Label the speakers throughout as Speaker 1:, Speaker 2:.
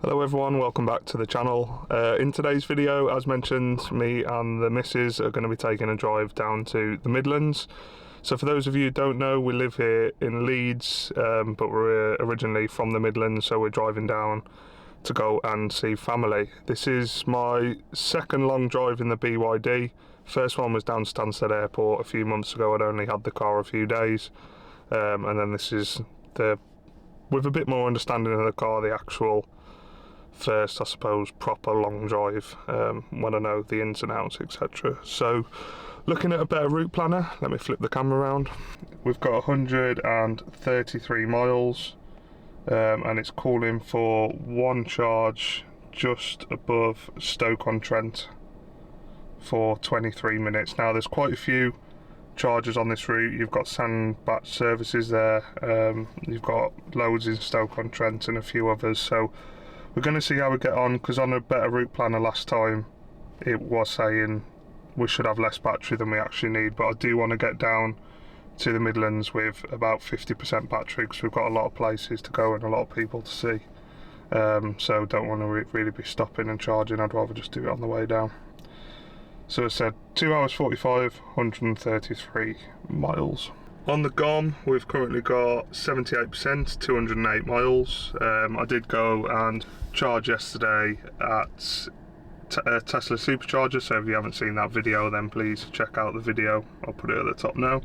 Speaker 1: Hello everyone, welcome back to the channel. In today's video, as mentioned, me and the missus are going to be taking a drive down to the Midlands. So for those of you who don't know, we live here in Leeds, but we're originally from the Midlands, so we're driving down to go and see family. This is my second long drive in the BYD. First one was down to Stansted Airport a few months ago. I'd only had the car a few days, and then this is with a bit more understanding of the car, the actual first, I suppose, proper long drive, when I know the ins and outs, etc. So looking at a better route planner, let me flip the camera around. We've got 133 miles, and it's calling for one charge just above Stoke-on-Trent for 23 minutes. Now there's quite a few chargers on this route. You've got Sandbach services there, you've got loads in Stoke-on-Trent and a few others, so we're going to see how we get on, because on a better route planner last time it was saying we should have less battery than we actually need, but I do want to get down to the Midlands with about 50% battery, because we've got a lot of places to go and a lot of people to see, so don't want to really be stopping and charging. I'd rather just do it on the way down. So it said 2 hours 45, 133 miles. On the GOM, we've currently got 78%, 208 miles. I did go and charge yesterday at Tesla Supercharger, so if you haven't seen that video, then please check out the video. I'll put it at the top now.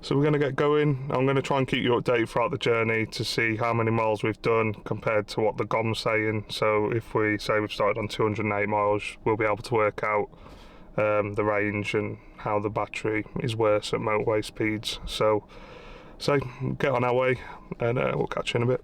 Speaker 1: So we're going to get going. I'm going to try and keep you updated throughout the journey to see how many miles we've done compared to what the GOM's saying. So if we say we've started on 208 miles, we'll be able to work out the range and how the battery is worse at motorway speeds. So get on our way, and we'll catch you in a bit.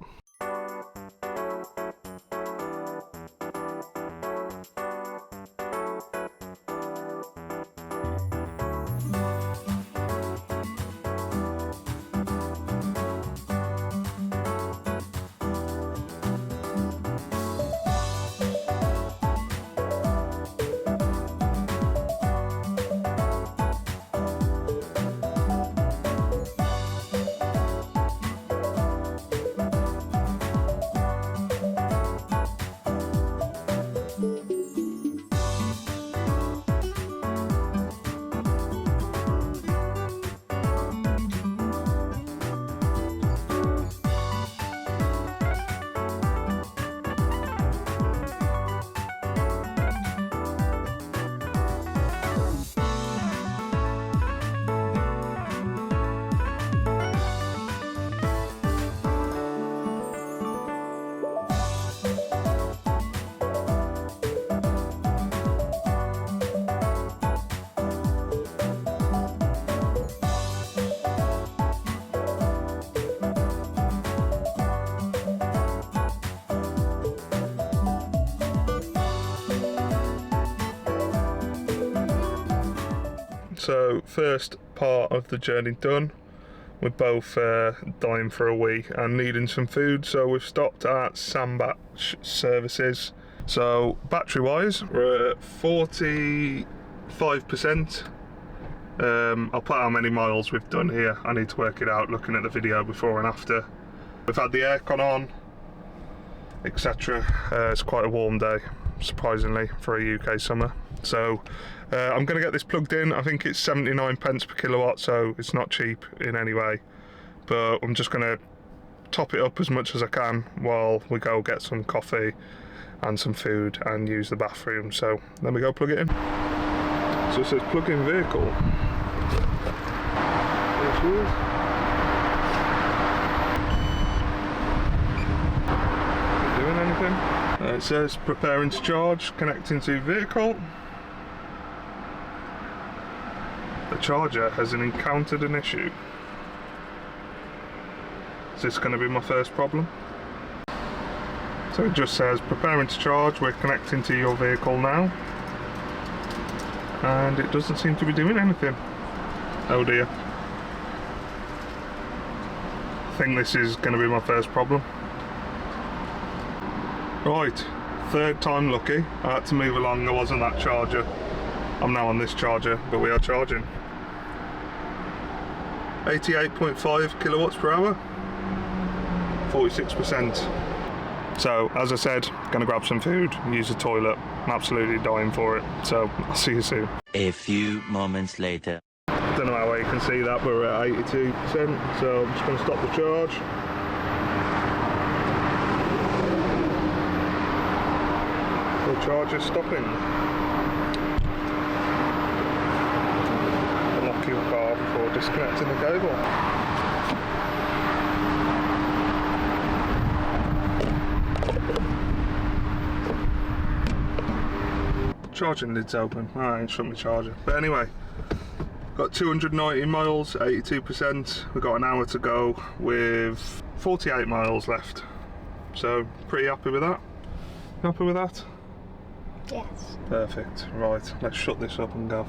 Speaker 1: So first part of the journey done. We're both dying for a wee and needing some food, so we've stopped at Sandbach services. So battery wise, we're at 45%. I'll put how many miles we've done here. I need to work it out looking at the video before and after. We've had the aircon on, etc. It's quite a warm day, surprisingly, for a UK summer. So I'm going to get this plugged in. I think it's 79 pence per kilowatt, so it's not cheap in any way, but I'm just going to top it up as much as I can while we go get some coffee and some food and use the bathroom. So then we go plug it in. So it says plug in vehicle. There she is. Not doing anything. It says preparing to charge, connecting to vehicle. The charger has encountered an issue. Is this going to be my first problem? So it just says preparing to charge, we're connecting to your vehicle now, and it doesn't seem to be doing anything. Oh dear. I think this is going to be my first problem. Right, third time lucky. I had to move along, there wasn't that charger. I'm now on this charger, but we are charging. 88.5 kilowatts per hour, 46%. So as I said, gonna grab some food, use the toilet. I'm absolutely dying for it. So I'll see you soon.
Speaker 2: A few moments later.
Speaker 1: Don't know how well you can see that, but we're at 82%. So I'm just gonna stop the charge. The charge is stopping. Unlock your car before disconnecting the cable. Charging lid's open. I ain't shut my charger. But anyway, got 290 miles, 82%. We've got an hour to go with 48 miles left. So pretty happy with that. Happy with that?
Speaker 3: Yes.
Speaker 1: Perfect. Right, let's shut this up and go.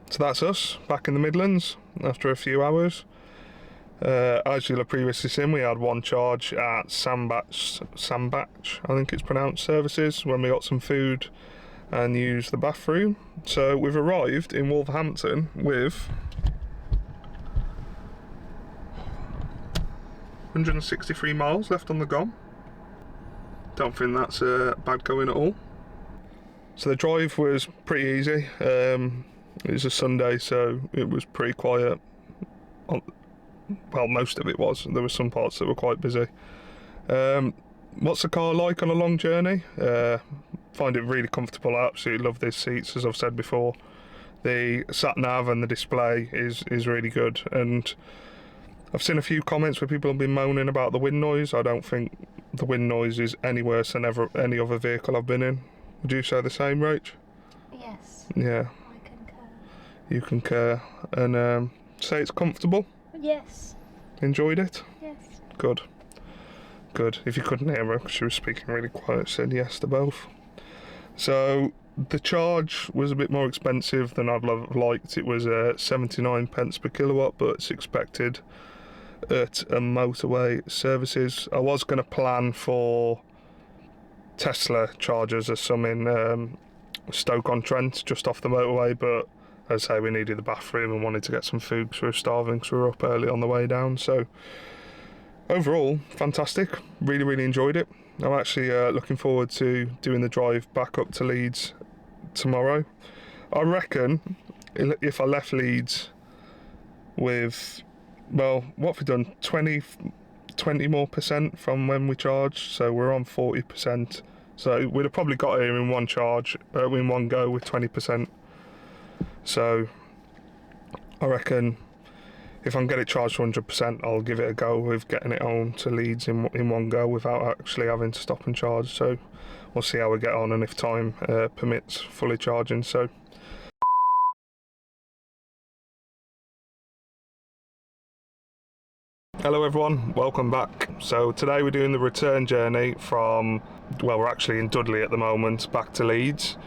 Speaker 1: So that's us, back in the Midlands after a few hours. As you'll have previously seen, we had one charge at Sandbach, I think it's pronounced, services, when we got some food and used the bathroom. So we've arrived in Wolverhampton with 163 miles left on the GOM. Don't think that's bad going at all. So the drive was pretty easy. It was a Sunday, so it was pretty quiet. Well, most of it was. There were some parts that were quite busy. What's the car like on a long journey? Find it really comfortable. I absolutely love these seats, as I've said before. The sat-nav and the display is really good. And I've seen a few comments where people have been moaning about the wind noise. I don't think the wind noise is any worse than any other vehicle I've been in. Would you say the same, Rach?
Speaker 3: Yes.
Speaker 1: Yeah.
Speaker 3: I concur.
Speaker 1: You concur. And say it's comfortable?
Speaker 3: Yes.
Speaker 1: Enjoyed it?
Speaker 3: Yes.
Speaker 1: Good. Good. If you couldn't hear her, because she was speaking really quiet, said yes to both. So the charge was a bit more expensive than I'd have liked. It was 79 pence per kilowatt, but it's expected at a motorway services. I was going to plan for Tesla chargers as some in Stoke-on-Trent, just off the motorway, but as I say, we needed the bathroom and wanted to get some food because we were starving, so we were up early on the way down. So overall, fantastic. Really, really enjoyed it. I'm actually looking forward to doing the drive back up to Leeds tomorrow. I reckon if I left Leeds with, well, what have we done? 20 more percent from when we charged, so we're on 40%. So we'd have probably got here in one charge, in one go with 20%. So I reckon if I can get it charged 100%, I'll give it a go with getting it home to Leeds in one go without actually having to stop and charge. So we'll see how we get on and if time permits fully charging. So hello everyone, welcome back. So today we're doing the return journey from, well, we're actually in Dudley at the moment, back to Leeds.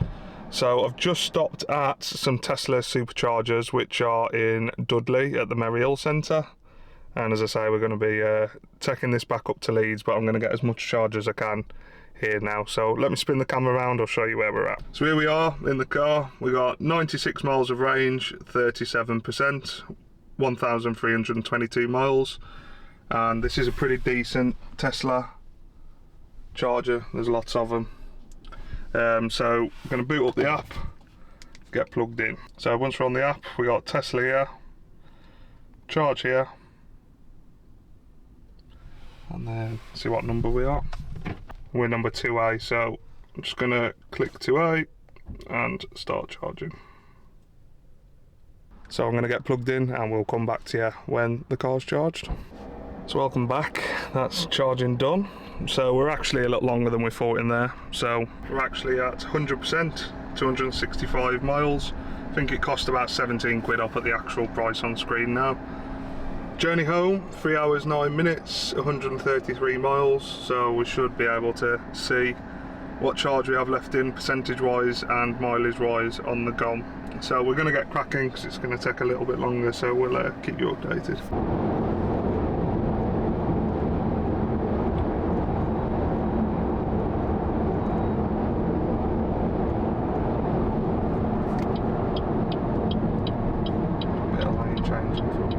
Speaker 1: So I've just stopped at some Tesla Superchargers which are in Dudley at the Merry Centre, and as I say, we're going to be taking this back up to Leeds, but I'm going to get as much charge as I can here now. So let me spin the camera around, I'll show you where we're at. So here we are in the car. We got 96 miles of range, 37%, 1,322 miles, and this is a pretty decent Tesla charger. There's lots of them. So I'm going to boot up the app, get plugged in. So once we're on the app, we got Tesla here, charge here, and then see what number we are. We're number 2A, so I'm just going to click 2A and start charging. So I'm going to get plugged in and we'll come back to you when the car's charged. So welcome back, that's charging done. So we're actually a lot longer than we thought in there. So we're actually at 100%, 265 miles. I think it cost about 17 quid up at the actual price on screen now. Journey home, 3 hours 9 minutes, 133 miles. So we should be able to see what charge we have left in percentage wise and mileage wise on the GOM. So we're going to get cracking because it's going to take a little bit longer, so we'll keep you updated. Bit of lane change in front.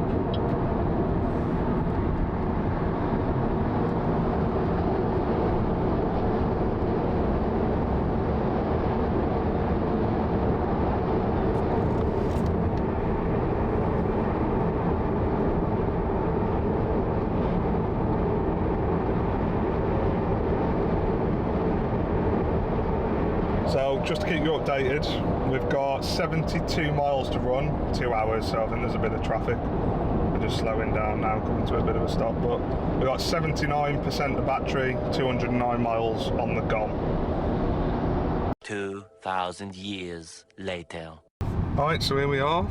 Speaker 1: So just to keep you updated, we've got 72 miles to run, 2 hours, so I think there's a bit of traffic. We're just slowing down now, coming to a bit of a stop, but we've got 79% of battery, 209 miles on the GOM.
Speaker 2: 2,000 years later.
Speaker 1: Alright, so here we are.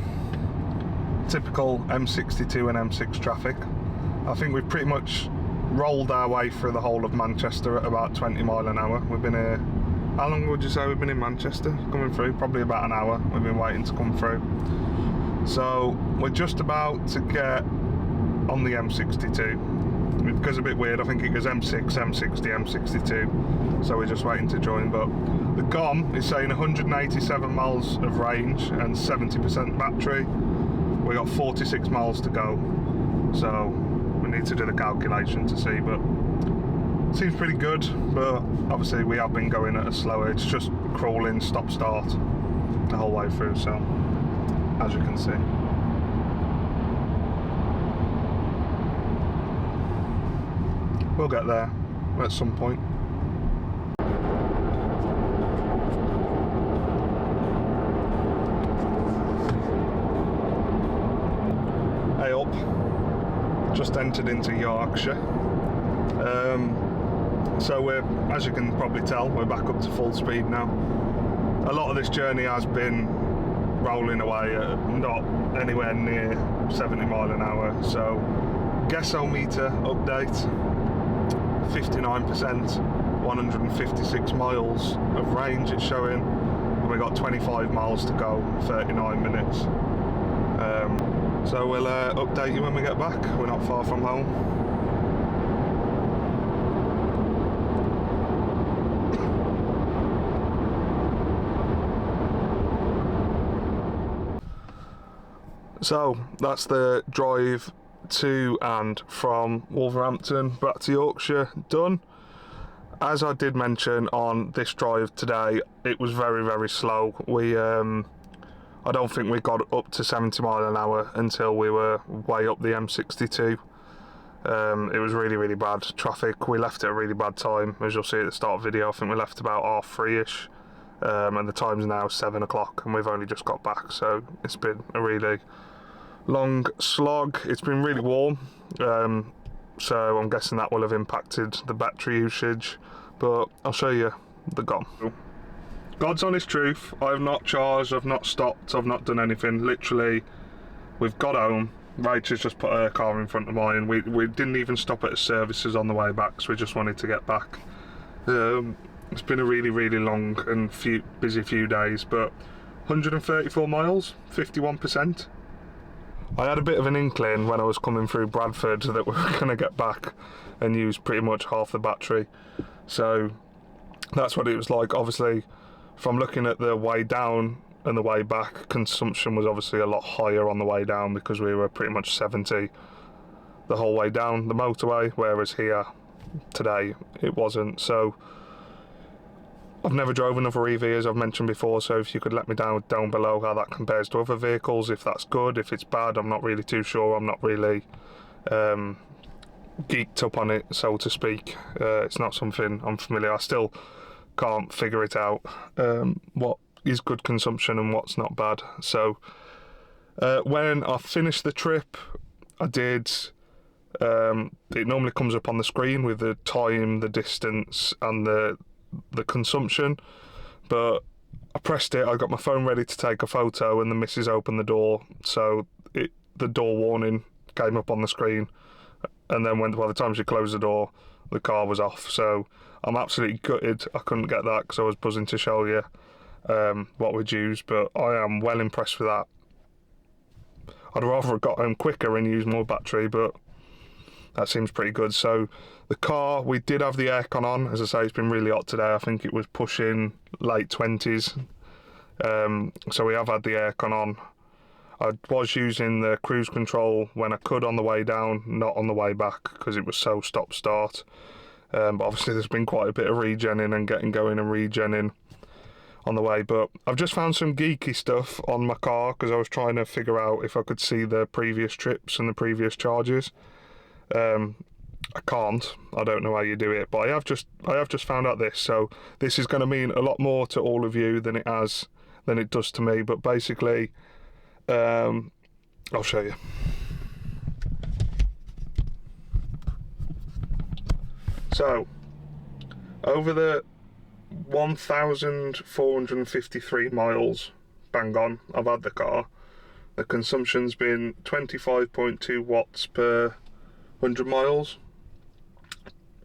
Speaker 1: Typical M62 and M6 traffic. I think we've pretty much rolled our way through the whole of Manchester at about 20 mile an hour. We've been here. How long would you say we've been in Manchester coming through? Probably about an hour we've been waiting to come through. So we're just about to get on the M62. It goes a bit weird, I think it goes M6, M60, M62. So we're just waiting to join, but the GOM is saying 187 miles of range and 70% battery. We got 46 miles to go. So we need to do the calculation to see, but seems pretty good, but obviously we have been going at a slower, it's just crawling, stop start the whole way through, so as you can see. We'll get there at some point. Hey up, just entered into Yorkshire. So we're, as you can probably tell, we're back up to full speed now. A lot of this journey has been rolling away at not anywhere near 70 mile an hour. So gasometer update, 59%, 156 miles of range it's showing, and we got 25 miles to go, 39 minutes. So we'll update you when we get back. We're not far from home. So that's the drive to and from Wolverhampton back to Yorkshire done. As I did mention on this drive today, it was very, very slow. We I don't think we got up to 70 mile an hour until we were way up the M62. It was really, really bad traffic. We left at a really bad time, as you'll see at the start of the video. I think we left about 3:30ish, and the time's now 7 o'clock and we've only just got back, so it's been a really long slog. It's been really warm, so I'm guessing that will have impacted the battery usage, but I'll show you the GOM. God's honest truth, I have not charged, I've not stopped, I've not done anything. Literally, we've got home, Rachel's just put her car in front of mine. We didn't even stop at the services on the way back, so we just wanted to get back. It's been a really, really long and busy few days, but 134 miles, 51%. I had a bit of an inkling when I was coming through Bradford that we were going to get back and use pretty much half the battery. So that's what it was like. Obviously, from looking at the way down and the way back, consumption was obviously a lot higher on the way down because we were pretty much 70 the whole way down the motorway, whereas here today it wasn't. So I've never drove another EV, as I've mentioned before, so if you could let me down below how that compares to other vehicles, if that's good, if it's bad, I'm not really too sure. I'm not really geeked up on it, so to speak. It's not something I'm familiar. I still can't figure it out, what is good consumption and what's not bad. So when I finished the trip, I did, it normally comes up on the screen with the time, the distance and the consumption, but I pressed it, I got my phone ready to take a photo, and the missus opened the door, so the door warning came up on the screen, and then by the time she closed the door, the car was off. So I'm absolutely gutted I couldn't get that, because I was buzzing to show you what we'd used, but I am well impressed with that. I'd rather have got home quicker and used more battery, but that seems pretty good. So the car, we did have the aircon on. As I say, it's been really hot today. I think it was pushing late 20s. So we have had the aircon on. I was using the cruise control when I could on the way down, not on the way back, because it was so stop-start. But obviously there's been quite a bit of regenning and getting going and regenning on the way. But I've just found some geeky stuff on my car, because I was trying to figure out if I could see the previous trips and the previous charges. I can't. I don't know how you do it, but I have just found out this. So this is going to mean a lot more to all of you than it does to me. But basically, I'll show you. So over the 1,453 miles, bang on, I've had the car, the consumption's been 25.2 watts per 100 miles.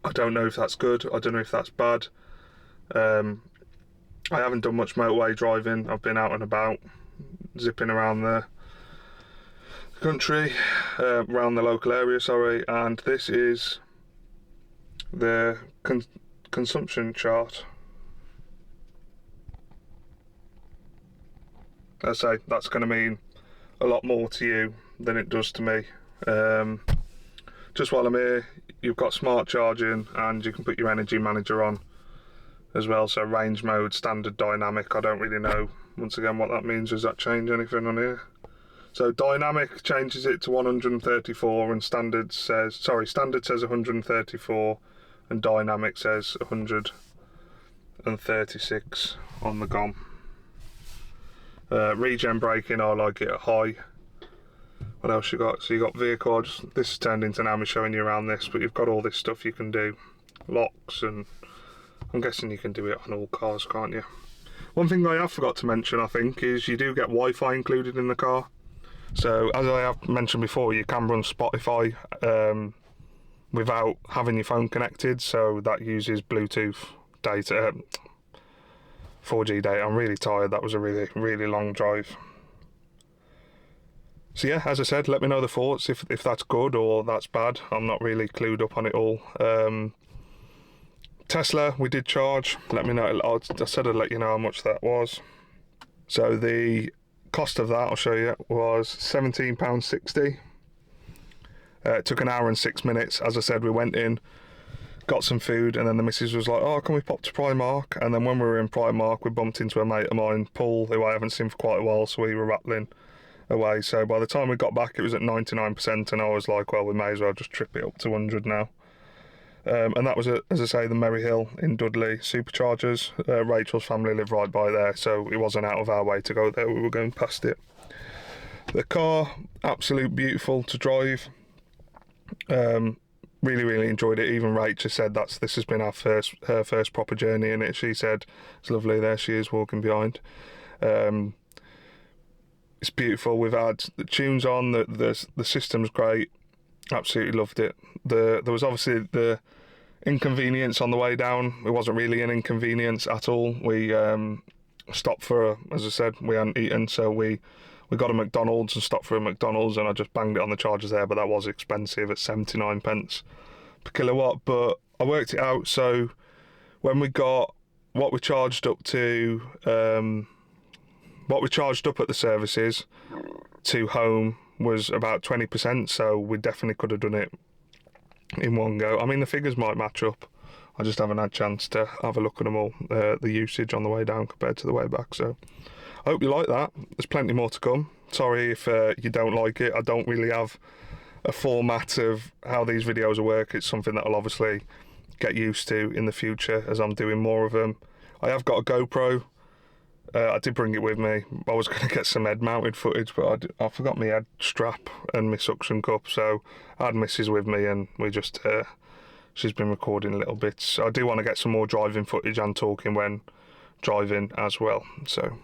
Speaker 1: I don't know if that's good, I don't know if that's bad. I haven't done much motorway driving. I've been out and about, zipping around the country, around the local area, sorry, and this is the consumption chart. I say that's going to mean a lot more to you than it does to me. Just while I'm here, you've got smart charging, and you can put your energy manager on as well. So range mode, standard, dynamic. I don't really know once again what that means. Does that change anything on here? So dynamic changes it to 134, and standard says 134, and dynamic says 136 on the GOM. Regen braking, I like it at high. What else you got? So you got vehicle, this is turned into now me showing you around this, but you've got all this stuff you can do. Locks, and I'm guessing you can do it on all cars, can't you? One thing I have forgot to mention, I think, is you do get Wi-Fi included in the car. So as I have mentioned before, you can run Spotify without having your phone connected, so that uses Bluetooth data, 4G data. I'm really tired, that was a really, really long drive. So yeah, as I said, let me know the thoughts, if that's good or that's bad. I'm not really clued up on it all. Tesla, we did charge. Let me know. I said I'd let you know how much that was. So the cost of that, I'll show you, was £17.60. It took an hour and 6 minutes. As I said, we went in, got some food, and then the missus was like, oh, can we pop to Primark? And then when we were in Primark, we bumped into a mate of mine, Paul, who I haven't seen for quite a while, so we were rattling away. So by the time we got back, it was at 99%, and I was like, well, we may as well just trip it up to 100 now. And that was, as I say, the Maryhill in Dudley Superchargers. Rachel's family live right by there, so it wasn't out of our way to go there. We were going past it. The car, absolute beautiful to drive. Really, really enjoyed it. Even Rachel said this has been her first proper journey in it. She said it's lovely. There she is walking behind. It's beautiful. We've had the tunes on. The system's great. Absolutely loved it. There was obviously the inconvenience on the way down. It wasn't really an inconvenience at all. We stopped for, as I said, we hadn't eaten, so we got a McDonald's and stopped for a McDonald's, and I just banged it on the chargers there, but that was expensive at 79 pence per kilowatt. But I worked it out, so when we got what we charged up to, what we charged up at the services to home was about 20%, so we definitely could have done it in one go. I mean, the figures might match up. I just haven't had a chance to have a look at them all, the usage on the way down compared to the way back. So I hope you like that. There's plenty more to come. Sorry if you don't like it. I don't really have a format of how these videos work. It's something that I'll obviously get used to in the future as I'm doing more of them. I have got a GoPro. I did bring it with me. I was going to get some head-mounted footage, but I forgot my head strap and my suction cup, so I had Mrs. with me, and we just she's been recording little bits. I do want to get some more driving footage and talking when driving as well. So,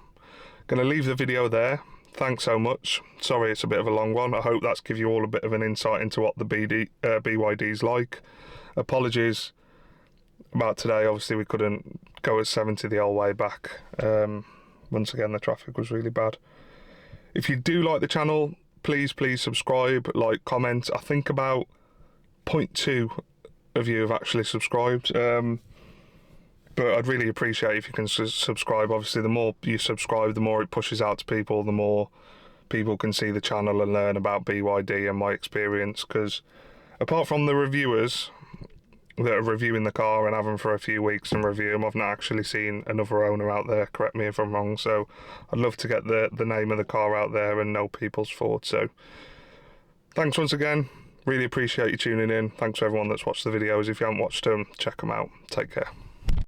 Speaker 1: going to leave the video there. thanks so much. Sorry it's a bit of a long one. I hope that's give you all a bit of an insight into what the BYD's like. Apologies about today. Obviously we couldn't go at 70 the whole way back. Once again, the traffic was really bad. If you do like the channel, please subscribe, like, comment. I think about 0.2 of you have actually subscribed. But I'd really appreciate if you can subscribe. Obviously, the more you subscribe, the more it pushes out to people, the more people can see the channel and learn about BYD and my experience. Because apart from the reviewers that are reviewing the car and have them for a few weeks and review them, I've not actually seen another owner out there. Correct me if I'm wrong. So I'd love to get the name of the car out there and know people's thoughts. So thanks once again. Really appreciate you tuning in. Thanks to everyone that's watched the videos. If you haven't watched them, check them out. Take care.